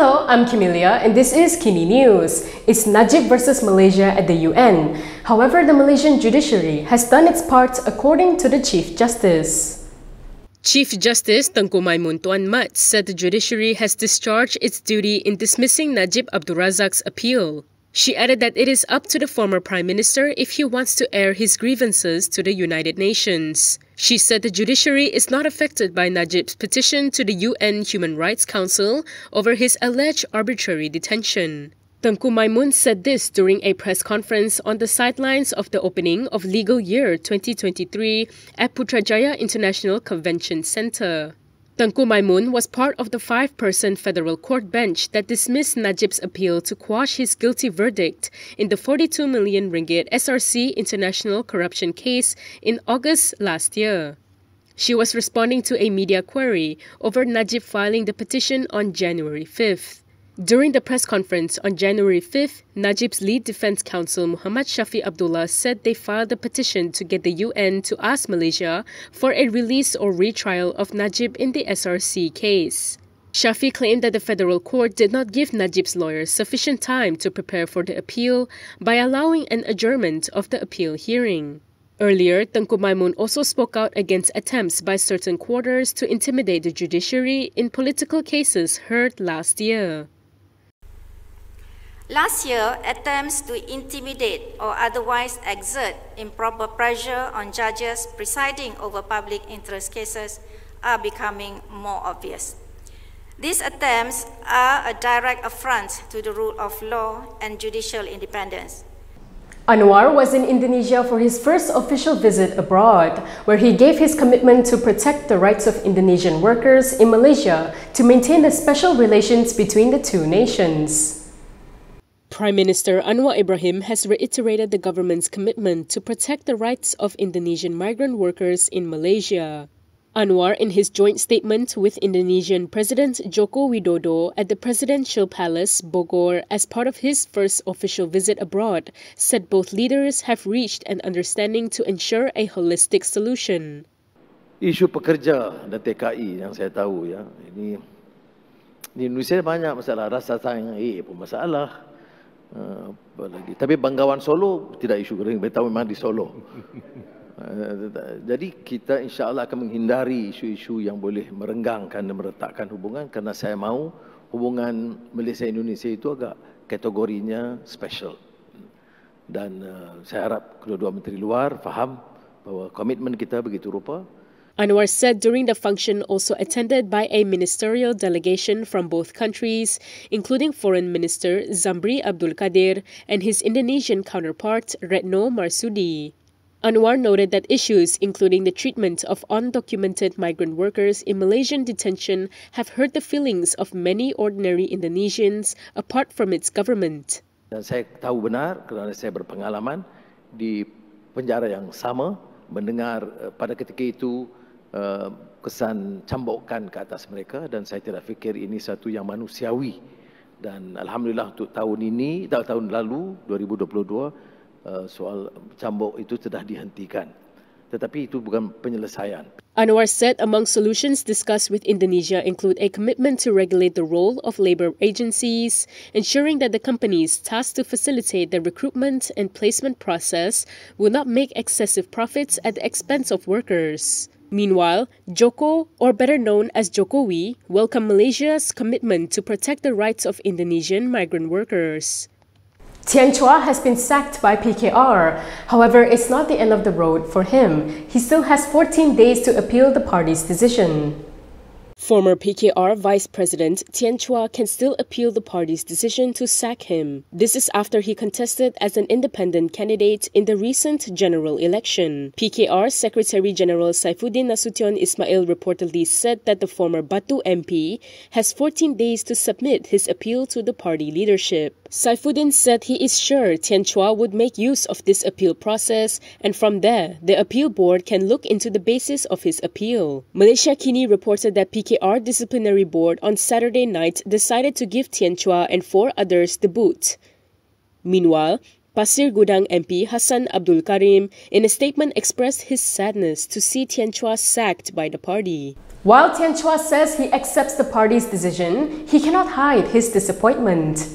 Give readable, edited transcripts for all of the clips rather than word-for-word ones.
Hello, I'm Camelia and this is KiniNews. It's Najib versus Malaysia at the UN. However, the Malaysian judiciary has done its part according to the Chief Justice. Chief Justice Tengku Maimun Tuan said the judiciary has discharged its duty in dismissing Najib Abdul Razak's appeal. She added that it is up to the former Prime Minister if he wants to air his grievances to the United Nations. She said the judiciary is not affected by Najib's petition to the UN Human Rights Council over his alleged arbitrary detention. Tengku Maimun said this during a press conference on the sidelines of the opening of legal year 2023 at Putrajaya International Convention Centre. Tengku Maimun was part of the 5-person federal court bench that dismissed Najib's appeal to quash his guilty verdict in the 42 million ringgit SRC International corruption case in August last year. She was responding to a media query over Najib filing the petition on January 5th. During the press conference on January 5th, Najib's lead defense counsel Muhammad Shafi Abdullah said they filed a petition to get the UN to ask Malaysia for a release or retrial of Najib in the SRC case. Shafi claimed that the federal court did not give Najib's lawyers sufficient time to prepare for the appeal by allowing an adjournment of the appeal hearing. Earlier, Tengku Maimun also spoke out against attempts by certain quarters to intimidate the judiciary in political cases heard last year. Last year, attempts to intimidate or otherwise exert improper pressure on judges presiding over public interest cases are becoming more obvious. These attempts are a direct affront to the rule of law and judicial independence. Anwar was in Indonesia for his first official visit abroad, where he gave his commitment to protect the rights of Indonesian workers in Malaysia to maintain the special relations between the two nations. Prime Minister Anwar Ibrahim has reiterated the government's commitment to protect the rights of Indonesian migrant workers in Malaysia. Anwar, in his joint statement with Indonesian President Joko Widodo at the Presidential Palace, Bogor, as part of his first official visit abroad, said both leaders have reached an understanding to ensure a holistic solution. Isu pekerja dan TKI yang saya tahu ya, ini di Indonesia banyak masalah, rasa sayang pun masalah. Tapi Banggawan Solo tidak isu kering, tahu memang di Solo. Jadi kita insya-Allah akan menghindari isu-isu yang boleh merenggangkan dan meretakkan hubungan, kerana saya mahu hubungan Malaysia-Indonesia itu agak kategorinya special. Dan saya harap kedua-dua menteri luar faham bahawa komitmen kita begitu rupa. Anwar said during the function also attended by a ministerial delegation from both countries, including Foreign Minister Zamri Abdul Kadir and his Indonesian counterpart Retno Marsudi. Anwar noted that issues including the treatment of undocumented migrant workers in Malaysian detention have hurt the feelings of many ordinary Indonesians apart from its government. Dan saya tahu benar kerana saya berpengalaman di penjara yang sama, mendengar pada ketika itu kesan cambukan ke atas mereka, dan saya tidak fikir ini satu yang manusiawi. Dan alhamdulillah untuk tahun ini, tahun lalu 2022, soal cambuk itu sudah dihentikan. Tetapi itu bukan penyelesaian. Anwar said among solutions discussed with Indonesia include a commitment to regulate the role of labor agencies, ensuring that the companies tasked to facilitate the recruitment and placement process will not make excessive profits at the expense of workers. Meanwhile, Joko, or better known as Jokowi, welcomed Malaysia's commitment to protect the rights of Indonesian migrant workers. Tian Chua has been sacked by PKR. However, it's not the end of the road for him. He still has 14 days to appeal the party's decision. Former PKR Vice President Tian Chua can still appeal the party's decision to sack him. This is after he contested as an independent candidate in the recent general election. PKR Secretary General Saifuddin Nasution Ismail reportedly said that the former Batu MP has 14 days to submit his appeal to the party leadership. Saifuddin said he is sure Tian Chua would make use of this appeal process, and from there, the appeal board can look into the basis of his appeal. Malaysia Kini reported that PKR disciplinary board on Saturday night decided to give Tian Chua and 4 others the boot. Meanwhile, Pasir Gudang MP Hassan Abdul Karim, in a statement, expressed his sadness to see Tian Chua sacked by the party. While Tian Chua says he accepts the party's decision, he cannot hide his disappointment.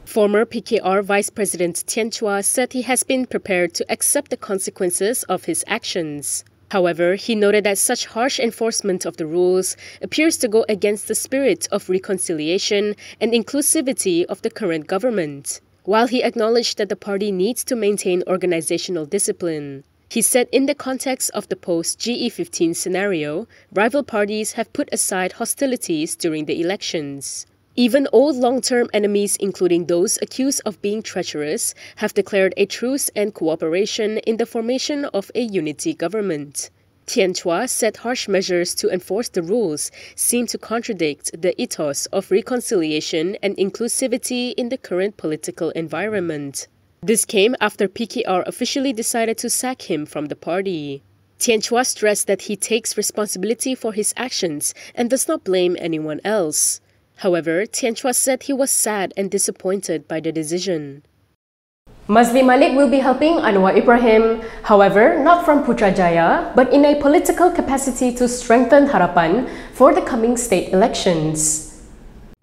Former PKR Vice President Tian Chua said he has been prepared to accept the consequences of his actions. However, he noted that such harsh enforcement of the rules appears to go against the spirit of reconciliation and inclusivity of the current government. While he acknowledged that the party needs to maintain organizational discipline, he said in the context of the post-GE15 scenario, rival parties have put aside hostilities during the elections. Even old long-term enemies, including those accused of being treacherous, have declared a truce and cooperation in the formation of a unity government. Tian Chua said harsh measures to enforce the rules seem to contradict the ethos of reconciliation and inclusivity in the current political environment. This came after PKR officially decided to sack him from the party. Tian Chua stressed that he takes responsibility for his actions and does not blame anyone else. However, Tian Chua said he was sad and disappointed by the decision. Mazli Malik will be helping Anwar Ibrahim, however, not from Putrajaya, but in a political capacity to strengthen Harapan for the coming state elections.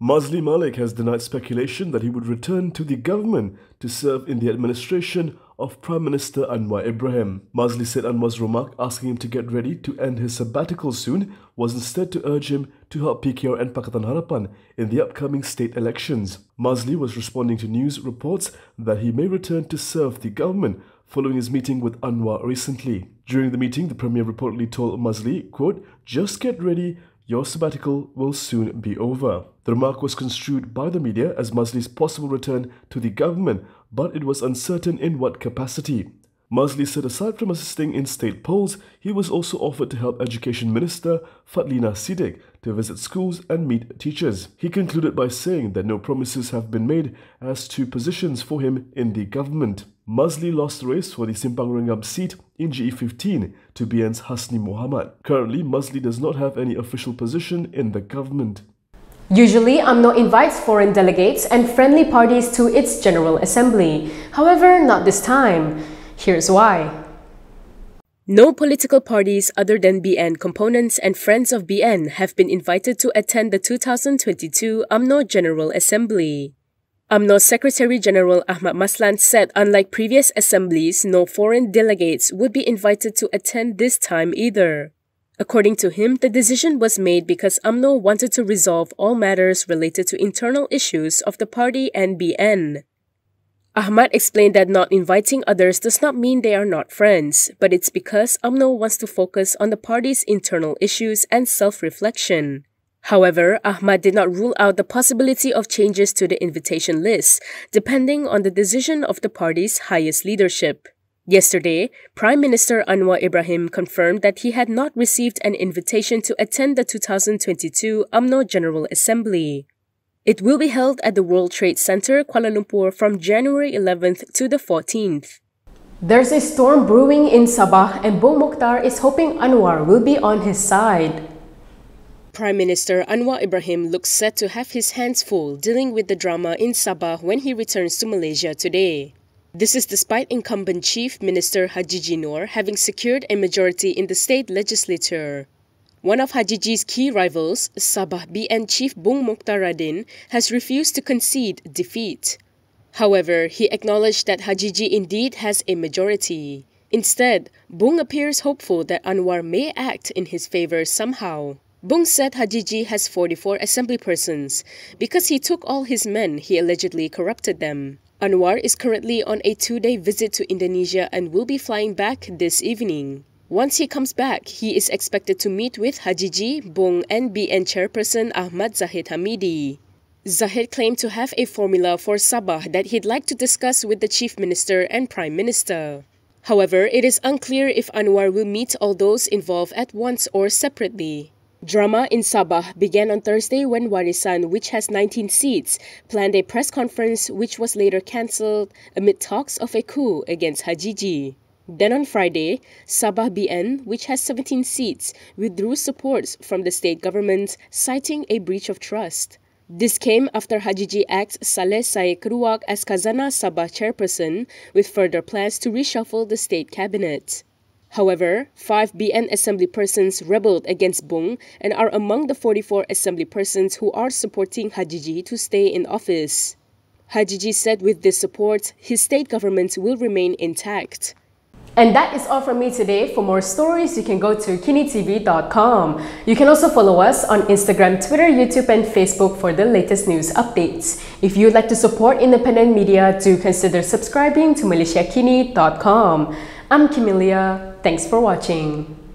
Mazli Malik has denied speculation that he would return to the government to serve in the administration of Prime Minister Anwar Ibrahim. Mazli said Anwar's remark asking him to get ready to end his sabbatical soon was instead to urge him to help PKR and Pakatan Harapan in the upcoming state elections. Mazli was responding to news reports that he may return to serve the government following his meeting with Anwar recently. During the meeting, the Premier reportedly told Mazli, quote, "Just get ready, your sabbatical will soon be over." The remark was construed by the media as Mazli's possible return to the government, but it was uncertain in what capacity. Mazli said aside from assisting in state polls, he was also offered to help Education Minister Fadlina Siddiq to visit schools and meet teachers. He concluded by saying that no promises have been made as to positions for him in the government. Mazli lost the race for the Simpang Rengam seat in GE15 to BN's Hasni Mohamad. Currently, Mazli does not have any official position in the government. Usually, UMNO invites foreign delegates and friendly parties to its General Assembly. However, not this time. Here's why. No political parties other than BN components and friends of BN have been invited to attend the 2022 UMNO General Assembly. UMNO Secretary-General Ahmad Maslan said unlike previous assemblies, no foreign delegates would be invited to attend this time either. According to him, the decision was made because UMNO wanted to resolve all matters related to internal issues of the party and BN. Ahmad explained that not inviting others does not mean they are not friends, but it's because UMNO wants to focus on the party's internal issues and self-reflection. However, Ahmad did not rule out the possibility of changes to the invitation list, depending on the decision of the party's highest leadership. Yesterday, Prime Minister Anwar Ibrahim confirmed that he had not received an invitation to attend the 2022 UMNO General Assembly. It will be held at the World Trade Center, Kuala Lumpur from January 11th to the 14th. There's a storm brewing in Sabah and Bung Mokhtar is hoping Anwar will be on his side. Prime Minister Anwar Ibrahim looks set to have his hands full dealing with the drama in Sabah when he returns to Malaysia today. This is despite incumbent Chief Minister Hajiji Noor having secured a majority in the state legislature. One of Hajiji's key rivals, Sabah BN Chief Bung Mokhtar Radin, has refused to concede defeat. However, he acknowledged that Hajiji indeed has a majority. Instead, Bung appears hopeful that Anwar may act in his favour somehow. Bung said Hajiji has 44 assemblypersons. Because he took all his men, he allegedly corrupted them. Anwar is currently on a 2-day visit to Indonesia and will be flying back this evening. Once he comes back, he is expected to meet with Hajiji, Bung and BN chairperson Ahmad Zahid Hamidi. Zahid claimed to have a formula for Sabah that he'd like to discuss with the Chief Minister and Prime Minister. However, it is unclear if Anwar will meet all those involved at once or separately. Drama in Sabah began on Thursday when Warisan, which has 19 seats, planned a press conference which was later cancelled amid talks of a coup against Hajiji. Then on Friday, Sabah BN, which has 17 seats, withdrew support from the state government, citing a breach of trust. This came after Hajiji axed Saleh Syed Keruak as Khazanah Sabah chairperson, with further plans to reshuffle the state cabinet. However, 5 BN assembly persons rebelled against Bung and are among the 44 assembly persons who are supporting Hajiji to stay in office. Hajiji said with this support, his state government will remain intact. And that is all from me today. For more stories, you can go to KiniTV.com. You can also follow us on Instagram, Twitter, YouTube, and Facebook for the latest news updates. If you'd like to support independent media, do consider subscribing to MalaysiaKini.com. I'm Kimilia. Thanks for watching.